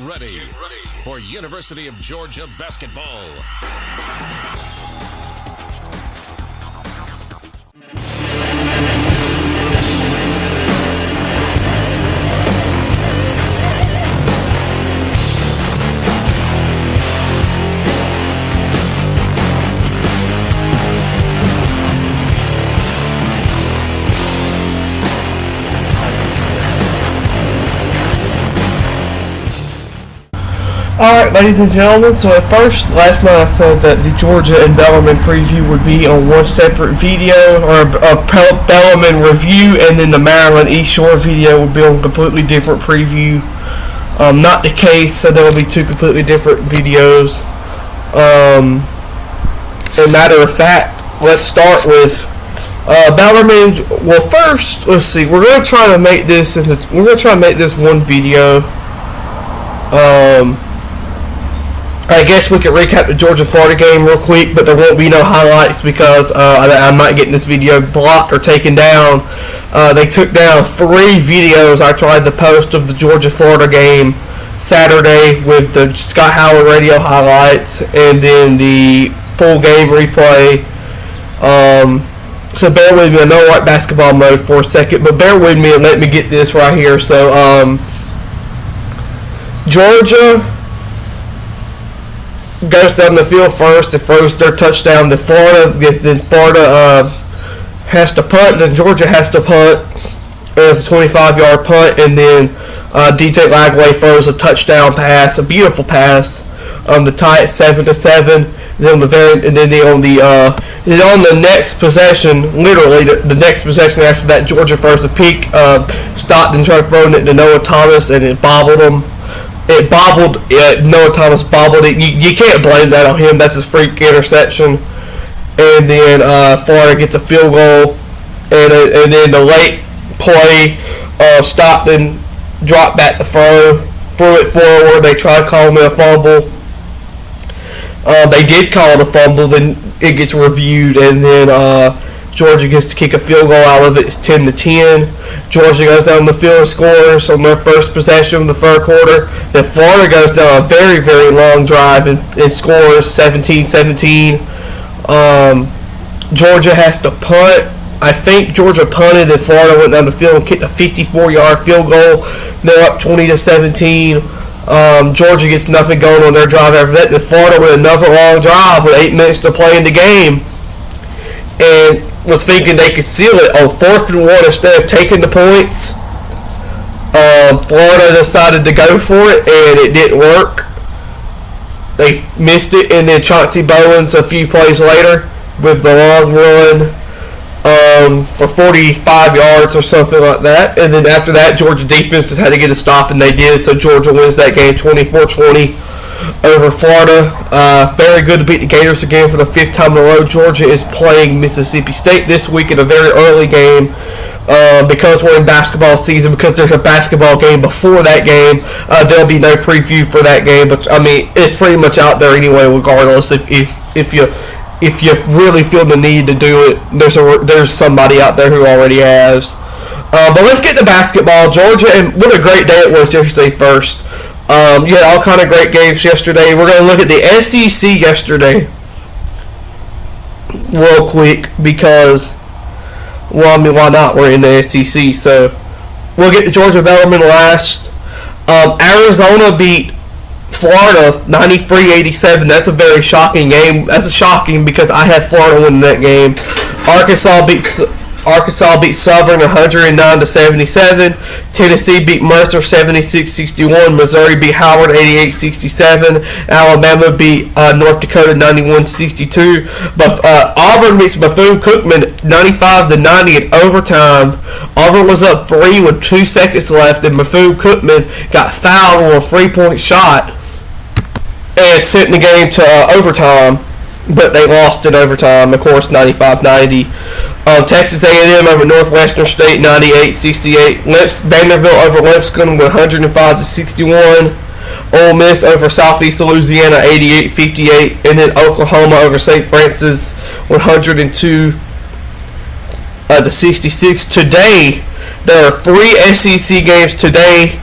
ready for University of Georgia basketball. Alright, ladies and gentlemen, so at first, last night I said that the Georgia and Bellarmine preview would be on one separate video, or a Bellarmine review, and then the Maryland East Shore video would be on a completely different preview. Not the case, so there will be two completely different videos. As a matter of fact, let's start with Bellarmine. Well, first, let's see, we're going to try to make this one video. I guess we could recap the Georgia-Florida game real quick, but there won't be no highlights because I'm not getting this video blocked or taken down. They took down 3 videos I tried to post of the Georgia-Florida game Saturday with the Scott Howard radio highlights and then the full game replay. So bear with me. I know I'm basketball mode for a second, but bear with me and let me get this right here. So Georgia goes down the field first and throws their touchdown. Then Florida has to punt. Then Georgia has to punt. It's a 25-yard punt, and then DJ Lagway throws a touchdown pass, a beautiful pass, to tie it 7-7. Then on the next possession, literally the next possession after that, Georgia throws a pick. Stockton tried throwing it to Noah Thomas, and it bobbled him. Noah Thomas bobbled it. You can't blame that on him. That's his freak interception. And then Florida gets a field goal. And then the late play, Stockton dropped back the threw it forward. They tried calling it a fumble. They did call it a fumble. Then it gets reviewed. And then Georgia gets to kick a field goal out of it. It's 10-10. Georgia goes down the field and scores on their first possession of the third quarter. Then Florida goes down a very, very long drive and scores 17-17. Georgia has to punt. I think Georgia punted and Florida went down the field and kicked a 54-yard field goal. They're up 20-17. Georgia gets nothing going on their drive after that. Then Florida with another long drive with 8 minutes to play in the game. And was thinking they could seal it on 4th and 1 instead of taking the points. Florida decided to go for it, and it didn't work. They missed it, and then Chauncey Bowens a few plays later with the long run for 45 yards or something like that. And then after that, Georgia defense had to get a stop, and they did. So Georgia wins that game 24-20. Over Florida. Very good to beat the Gators again for the 5th time in a row. Georgia is playing Mississippi State this week in a very early game because we're in basketball season, because there's a basketball game before that game. There'll be no preview for that game, but I mean it's pretty much out there anyway regardless. If you really feel the need to do it, there's somebody out there who already has. But let's get to basketball. Georgia, and what a great day it was yesterday first. You had all kind of great games yesterday. We're going to look at the SEC yesterday real quick because, well, I mean, why not? We're in the SEC. So we'll get to Georgia Bellarmine last. Arizona beat Florida 93-87. That's a very shocking game. That's shocking because I had Florida winning that game. Arkansas beat Southern 109-77. Tennessee beat Mercer 76-61. Missouri beat Howard 88-67. Alabama beat North Dakota 91-62. But Auburn beats Bethune-Cookman 95-90 in overtime. Auburn was up 3 with 2 seconds left, and Bethune-Cookman got fouled on a 3-point shot and sent the game to overtime. But they lost in overtime, of course, 95-90. Texas A&M over Northwestern State, 98-68. Vanderbilt over Lipscomb, 105-61. Ole Miss over Southeast Louisiana, 88-58. And then Oklahoma over St. Francis, 102-66. Today, there are 3 SEC games today.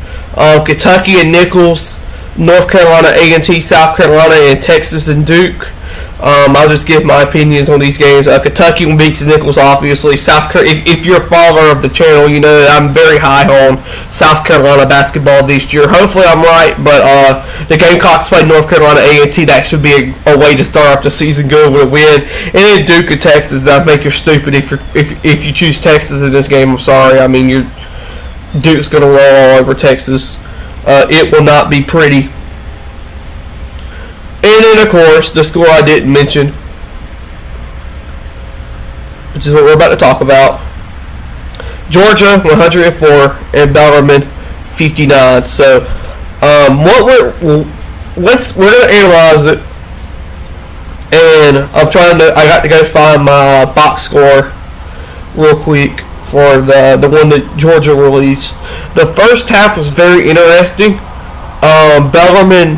Kentucky and Nicholls North Carolina A&T, South Carolina, and Texas and Duke. I'll just give my opinions on these games. Kentucky will beat Nichols, obviously. If you're a follower of the channel, you know that I'm very high on South Carolina basketball this year. Hopefully I'm right, but the Gamecocks play North Carolina A&T. That should be a way to start off the season good with a win. And then Duke and Texas. I think you're stupid if you choose Texas in this game. I'm sorry. I mean, Duke's going to roll all over Texas. It will not be pretty. And then, of course, the score I didn't mention, which is what we're about to talk about. Georgia 104 and Bellarmine 59. So, we're gonna analyze it, and I got to go find my box score real quick for the one that Georgia released. The first half was very interesting. Bellarmine.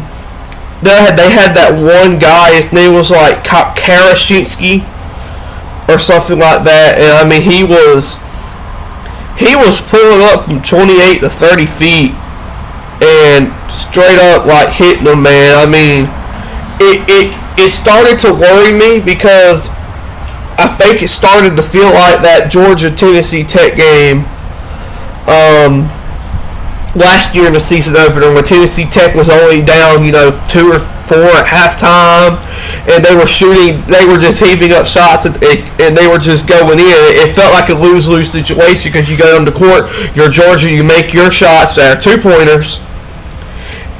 They had that one guy, his name was like Karashinsky or something like that, and I mean he was pulling up from 28 to 30 feet and straight up like hitting them, man. I mean it started to worry me because I think it started to feel like that Georgia Tennessee Tech game last year in the season opener when Tennessee Tech was only down 2 or 4 at halftime, and they were just heaving up shots, and they were just going in. It felt like a lose-lose situation because you go on the court, you're Georgia, you make your shots that are 2-pointers,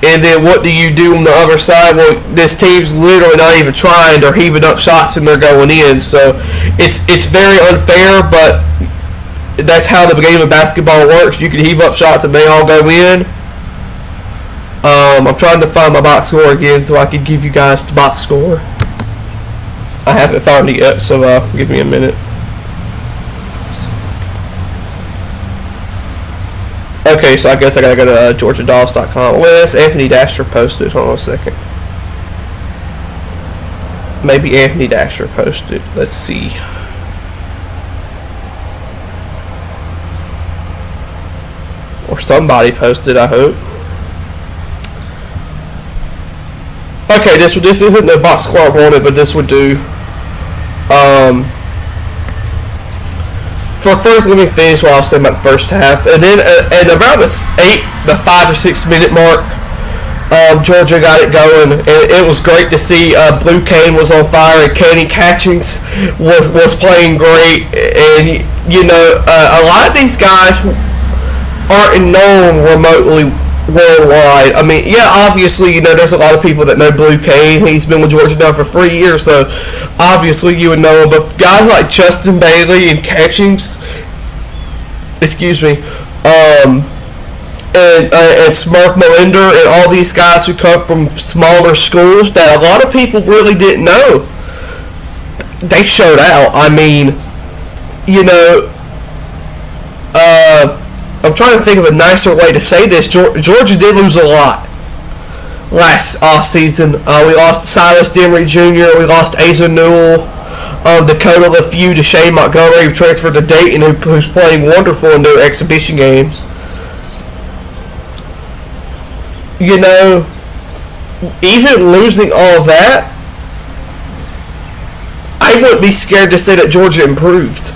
and then what do you do on the other side? Well, this team's literally not even trying, they're heaving up shots and they're going in, so it's very unfair, but that's how the game of basketball works. You can heave up shots and they all go in. I'm trying to find my box score again so I can give you guys the box score. I haven't found it yet, so give me a minute. Okay, so I guess I gotta go to GeorgiaDolls.com. Well, that's Anthony Dasher posted. Hold on a second. Maybe Anthony Dasher posted. Let's see. Or somebody posted, I hope. Okay, this isn't the box score I wanted, but this would do. For first, let me finish what I was saying about the first half, and then at around the 5 or 6 minute mark, Georgia got it going, and it was great to see. Blue Cane was on fire, and Kenny Catchings was playing great, and a lot of these guys aren't known remotely worldwide. I mean, yeah, obviously, there's a lot of people that know Blue Cane. He's been with Georgia now for 3 years, so obviously you would know him. But guys like Justin Bailey and Catchings, and Smurf Melinder and all these guys who come from smaller schools that a lot of people really didn't know, they showed out. I mean, I'm trying to think of a nicer way to say this. Georgia did lose a lot last offseason. We lost Silas Demery Jr., we lost Asa Newell, Dakota LeFew, Deshae Montgomery, who transferred to Dayton, who's playing wonderful in their exhibition games. Even losing all that, I wouldn't be scared to say that Georgia improved.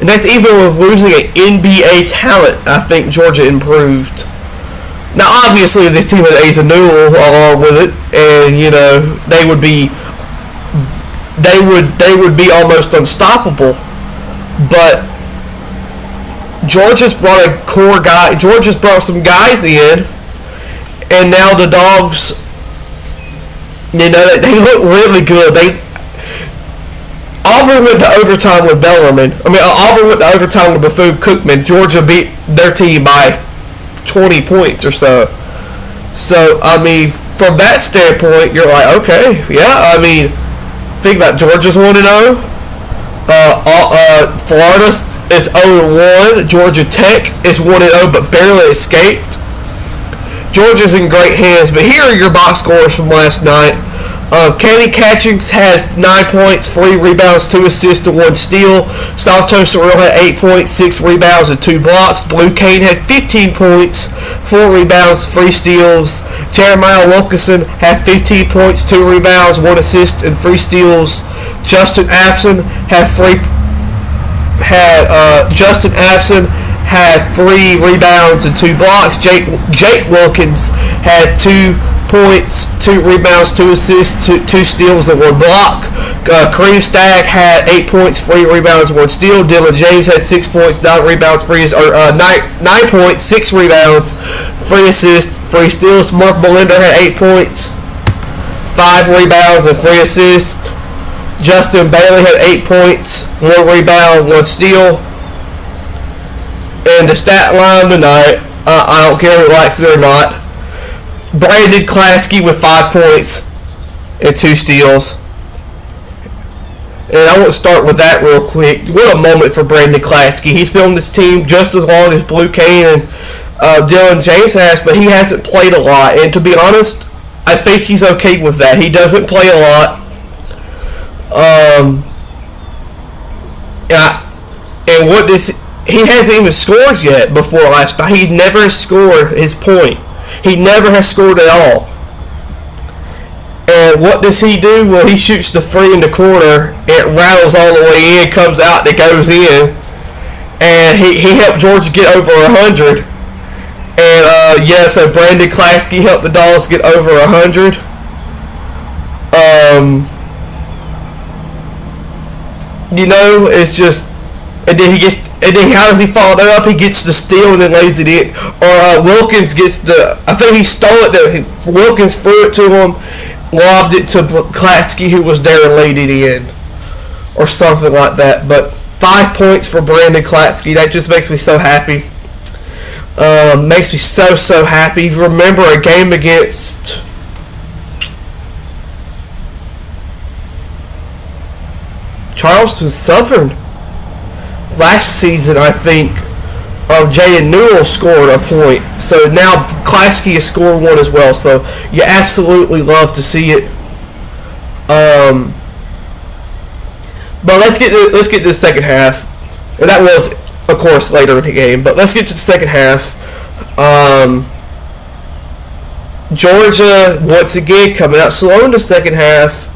And that's even with losing an NBA talent. I think Georgia improved. Now, obviously, this team has Asa Newell along with it, and they would be almost unstoppable. But Georgia's brought a core guy. Georgia's brought some guys in, and now the Dogs, they look really good. Auburn went to overtime with Bellarmine. Auburn went to overtime with Bethune-Cookman. Georgia beat their team by 20 points or so. So, from that standpoint, you're like, okay, yeah. Think about Georgia's 1-0. Florida is 0-1. Georgia Tech is 1-0, but barely escaped. Georgia's in great hands. But here are your box scores from last night. Kenny Catchings had 9 points, 3 rebounds, 2 assists, and 1 steal. Salvatore Sorrell had 8 points, 6 rebounds, and 2 blocks. Blue Kane had 15 points, 4 rebounds, 3 steals. Jeremiah Wilkinson had 15 points, 2 rebounds, 1 assist, and 3 steals. Justin Abson had 3 rebounds and 2 blocks. Jake Wilkins had 2 points, 2 rebounds, 2 assists, 2 steals, and 1 block. Kareem Stagg had 8 points, 3 rebounds, 1 steal. Dylan James had 6 points, 9 rebounds, 9 points, 6 rebounds, 3 assists, 3 steals. Mark Belinda had 8 points, 5 rebounds, and 3 assists. Justin Bailey had 8 points, 1 rebound, 1 steal. And the stat line tonight, I don't care if it likes it or not, Brandon Klasky with 5 points and 2 steals. And I want to start with that real quick. What a moment for Brandon Klasky. He's been on this team just as long as Blue Kane and Dylan James has, but he hasn't played a lot. And to be honest, I think he's okay with that. He doesn't play a lot. And what does he hasn't even scored yet before last night. He never scored his point. He never has scored at all. And what does he do? Well, he shoots the 3 in the corner. It rattles all the way in, comes out, and it goes in. And he helped Georgia get over 100. And so Brandon Klasky helped the Dogs get over 100. It's just, and then how does he follow that up? He gets the steal and then lays it in. Or Wilkins gets I think he stole it. Wilkins threw it to him, lobbed it to Klasky, who was there and laid it in. Or something like that. But 5 points for Brandon Klasky. That just makes me so happy. Makes me so happy. Remember a game against Charleston Southern last season, I think, Jaden Newell scored a point. So now Klasky has scored 1 as well. So you absolutely love to see it. But let's get to the second half. And that was, of course, later in the game. But let's get to the second half. Georgia, once again, coming out slow in the second half.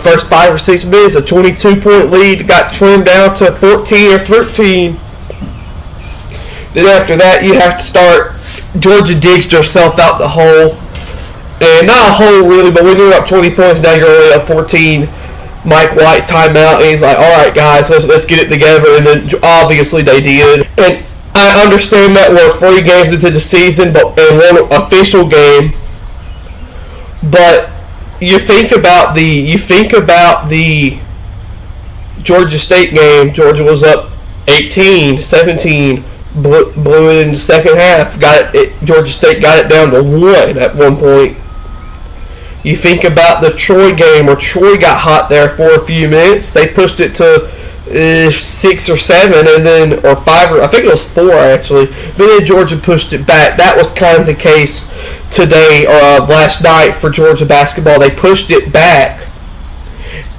First 5 or 6 minutes, a 22-point lead got trimmed down to 14 or 13. Then after that, you have to start. Georgia digs herself out the hole. And not a hole, really, but when you're up 20 points, now you're only up 14. Mike White timeout, and he's like, all right, guys, let's get it together. And then obviously they did. And I understand that we're 3 games into the season, but in 1 official game. But you think about the Georgia State game. Georgia was up 18-17, blew it in the second half. Georgia State got it down to 1 at one point. You think about the Troy game where Troy got hot there for a few minutes. They pushed it to 6 or 7, and then or 5, or I think it was 4 actually. But then Georgia pushed it back. That was kind of the case today or last night for Georgia basketball. They pushed it back.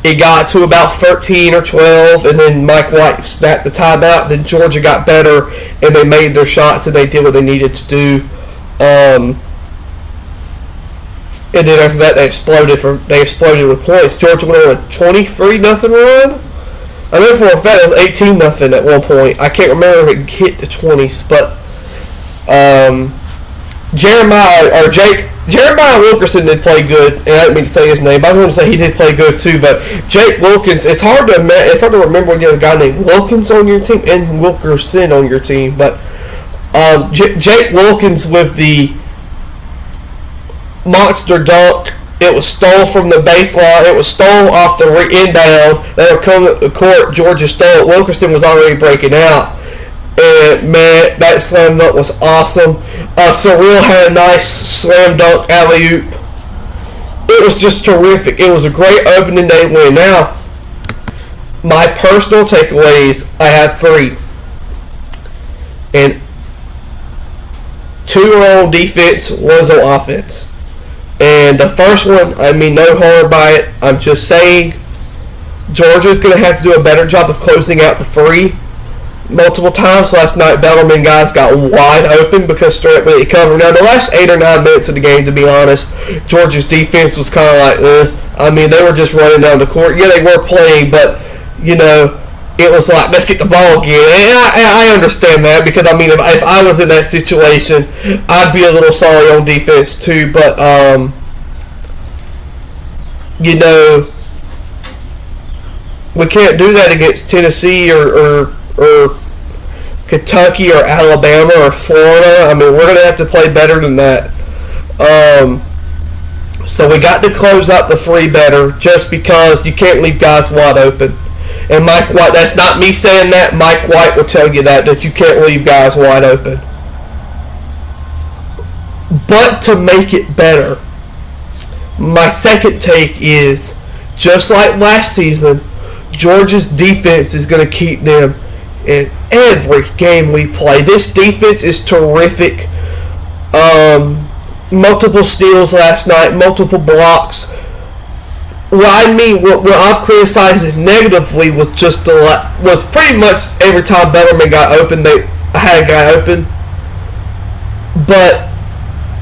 It got to about 13 or 12, and then Mike White snapped the timeout. Then Georgia got better, and they made their shots, and they did what they needed to do. And then after that, they exploded with points. Georgia went on a 23-0 run. I know for a fact it was 18-0 at one point. I can't remember if it hit the 20s, but Jeremiah Wilkerson did play good, and I didn't mean to say his name, but I want to say he did play good too. But Jake Wilkins, it's hard to remember when you have a guy named Wilkins on your team and Wilkerson on your team. But Jake Wilkins with the monster dunk. It was stole from the baseline. It was stole off the inbound. They were coming to the court. Georgia stole it. Wilkerson was already breaking out. And, man, that slam dunk was awesome. Surreal had a nice slam dunk alley-oop. It was just terrific. It was a great opening day win. Now, my personal takeaways, I have 3. And 2 are on defense, 1's on offense. And the first one, I mean, no harm by it. I'm just saying Georgia's going to have to do a better job of closing out the free. Multiple times last night, Bellarmine guys got wide open because straight up they covered. Now, the last 8 or 9 minutes of the game, to be honest, Georgia's defense was kind of like, I mean, they were just running down the court. Yeah, they were playing, but, you know, it was like, let's get the ball again. And I understand that because, I mean, if I was in that situation, I'd be a little sorry on defense too. But, you know, we can't do that against Tennessee or Kentucky or Alabama or Florida. I mean, we're going to have to play better than that. So we got to close out the free better just because you can't leave guys wide open. And Mike White, that's not me saying that. Mike White will tell you that you can't leave guys wide open. But to make it better, my second take is, just like last season, Georgia's defense is going to keep them in every game we play. This defense is terrific. Multiple steals last night, multiple blocks. What I mean, what I'm criticizing negatively was just was pretty much every time Bellarmine got open, they had a guy open. But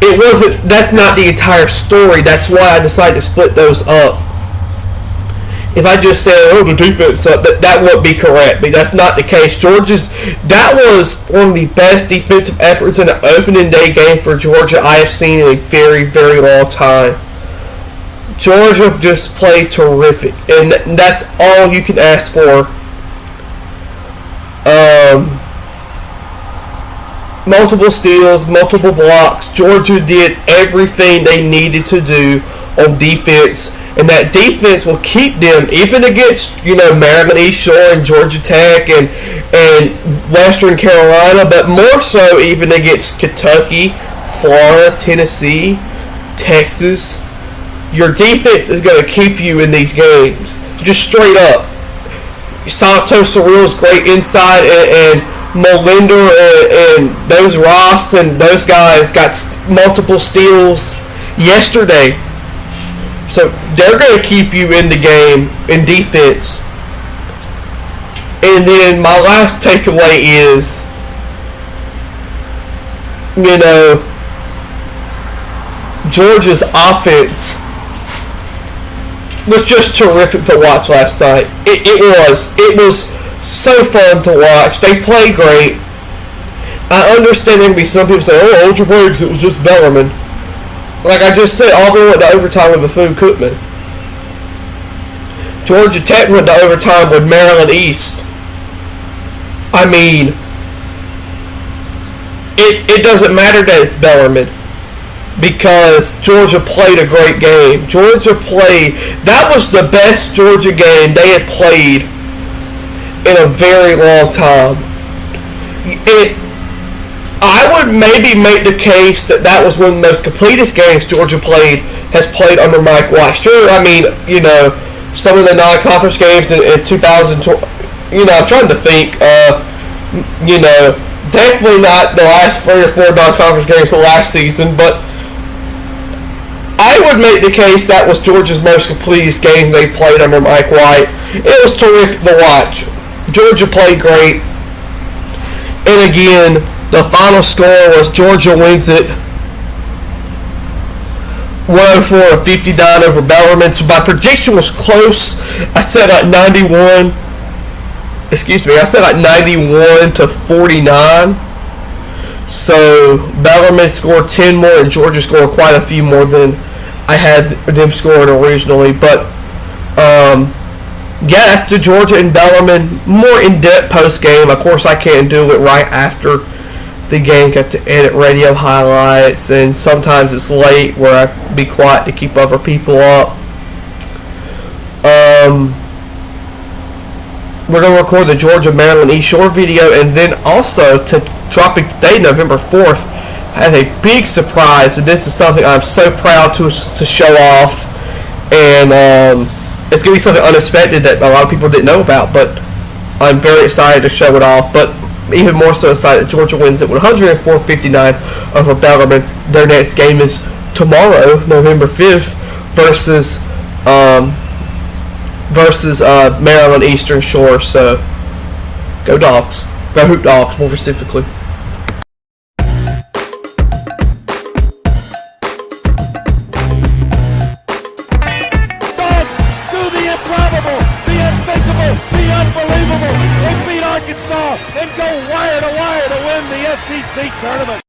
it wasn't. That's not the entire story. That's why I decided to split those up. If I just said, oh, the defense, that wouldn't be correct. But that's not the case. That was one of the best defensive efforts in an opening day game for Georgia I have seen in a very, very long time. Georgia just played terrific, and that's all you can ask for. Multiple steals, multiple blocks. Georgia did everything they needed to do on defense. And that defense will keep them, even against, you know, Maryland East Shore and Georgia Tech and Western Carolina, but more so even against Kentucky, Florida, Tennessee, Texas. Your defense is going to keep you in these games. Just straight up. Santos Surreal's great inside, and Molinder and those Ross and those guys got multiple steals yesterday. So they're going to keep you in the game in defense. And then my last takeaway is, you know, Georgia's offense was just terrific to watch last night. It was so fun to watch. They played great. I understand there can be some people say, oh, Ultra Briggs, it was just Bellarmine. Like I just said, Auburn went to overtime with Bethune-Cookman. Georgia Tech went to overtime with Maryland East. I mean, it doesn't matter that it's Bellarmine because Georgia played a great game. That was the best Georgia game they had played in a very long time. I would maybe make the case that was one of the most completest games Georgia has played under Mike White. Sure, I mean, you know, some of the non-conference games in 2020, you know, I'm trying to think, you know, definitely not the last 3 or 4 non-conference games of last season, but I would make the case that was Georgia's most completest game they played under Mike White. It was terrific to watch. Georgia played great. And again, the final score was Georgia wins it 104-59 over Bellarmine. So my prediction was close. I said like 91. Excuse me. I said like 91-49. So Bellarmine scored 10 more and Georgia scored quite a few more than I had them scoring originally. But yeah, that's the Georgia and Bellarmine more in-depth post-game. Of course, I can't do it right after the game. Got to edit radio highlights, and sometimes it's late where I be quiet to keep other people up. We're going to record the Georgia Maryland East Shore video, and then also dropping today, November 4th, I have a big surprise, and this is something I'm so proud to show off, and it's going to be something unexpected that a lot of people didn't know about, but I'm very excited to show it off. But even more so excited that Georgia wins it 104-59 over Bellarmine. Their next game is tomorrow, November 5th, versus Maryland Eastern Shore. So go Dogs. Go Hoop Dogs, more specifically. Dogs do the improbable, the unthinkable, the unbelievable. They beat Arkansas and go wire to wire to win the SEC tournament.